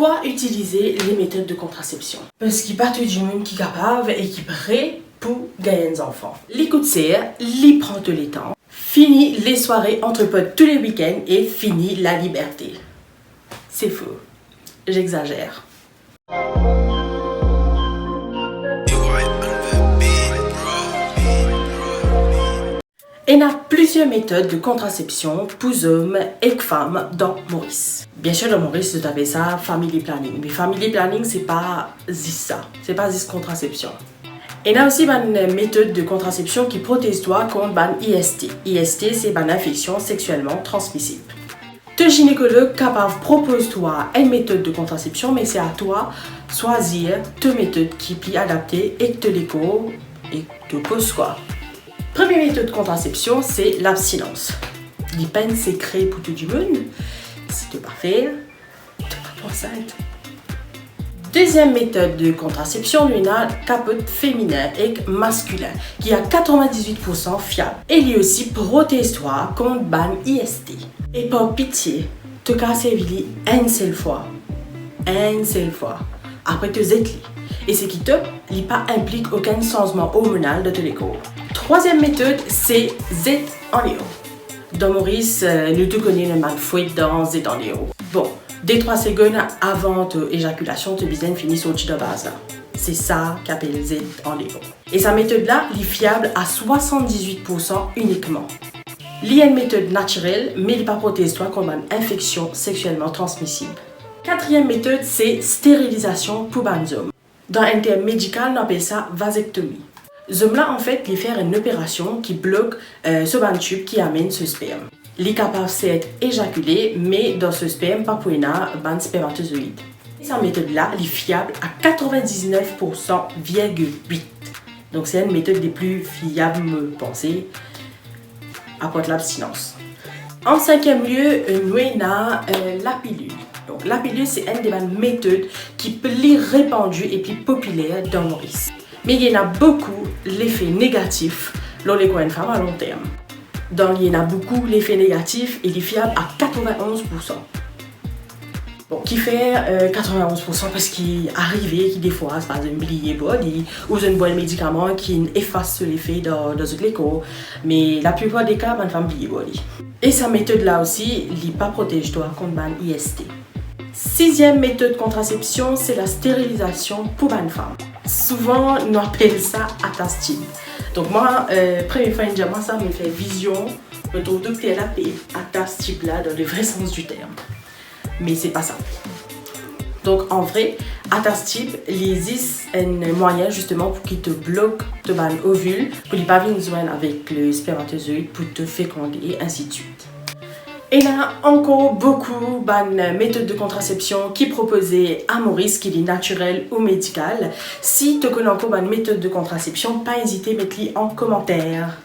Pourquoi utiliser les méthodes de contraception? Parce qu'il n'y a pas tout le monde qui est capable et qui est prêt pour gagner des enfants. L'écoute c'est, l'y prend tous les temps. Fini les soirées entre potes tous les week-ends et fini la liberté. C'est faux. J'exagère. Il y a plusieurs méthodes de contraception pour hommes et femmes dans Maurice. Bien sûr, dans Maurice, vous avez ça, family planning. Mais family planning, c'est pas ça. C'est pas contraception. Il y a aussi une méthode de contraception qui protège toi contre IST. IST, c'est une infection sexuellement transmissible. Le gynécologue capable propose toi une méthode de contraception, mais c'est à toi de choisir ta méthode qui est adaptée et que te l'écho et te pose quoi. Première méthode de contraception, c'est l'abstinence. Les peines, c'est créé pour tout le monde. Si tu ne pas faire, tu n'es pas enceinte. Deuxième méthode de contraception, il y a capote féminin et masculin, qui est 98% fiable. Et il y a aussi protège-toi contre ban IST. Et par pitié, tu as servi une seule fois. Une seule fois. Après, tu es et ce qui te pas implique aucun changement hormonal de ton corps. Troisième méthode, c'est Z en Léo. Dans Maurice, nous te connaissons le mal fouet dans Z en Léo. Bon, dès 3 secondes avant l'éjaculation, tu besoin finir sur le de base. C'est ça qu'appelle Z en Léo. Et sa méthode-là, elle est fiable à 78% uniquement. Il y a une méthode naturelle, mais elle n'est pas protège-toi contre une infection sexuellement transmissible. Quatrième méthode, c'est stérilisation pour les hommes. Dans un terme médical, on appelle ça vasectomie. Ce homme-là, en fait, il fait une opération qui bloque ce tube qui amène ce sperme. Il est capable d'être éjaculé, mais dans ce sperme, pas pour un spermatozoïde. Cette méthode-là, elle est fiable à 99,8%. Donc, c'est une méthode des plus fiables, me penser, après l'abstinence. En cinquième lieu, nous avons la pilule. Donc, la pilule, c'est une des méthodes qui est plus répandue et plus populaire dans Maurice. Mais il y en a beaucoup l'effet négatif dans les femmes à long terme. Donc, il y en a beaucoup l'effet négatif et il est fiable à 91%. Bon, qui fait 91% parce qu'il arrive, qui des fois, c'est pas un billet body ou un bon médicament qui efface l'effet dans le corps. Mais la plupart des cas, une femme billet body. Et sa méthode là aussi, il n'est pas protège-toi contre un IST. Sixième méthode de contraception, c'est la stérilisation pour une femme. Souvent, on appelle ça Atastib. Donc moi, première fois, moi, ça me fait vision, je trouve que c'est Atastib là dans le vrai sens du terme. Mais c'est pas ça. Donc en vrai, Atastib, il existe un moyen justement pour qu'il te bloque ton ovule, pour ne pas venir joindre avec le spermatozoïde pour te féconder et ainsi de suite. Et il y a encore beaucoup de méthodes de contraception qui proposées à Maurice, qui est naturelle ou médicale. Si tu connais encore une méthode de contraception, pas hésiter à mettre-les en commentaire.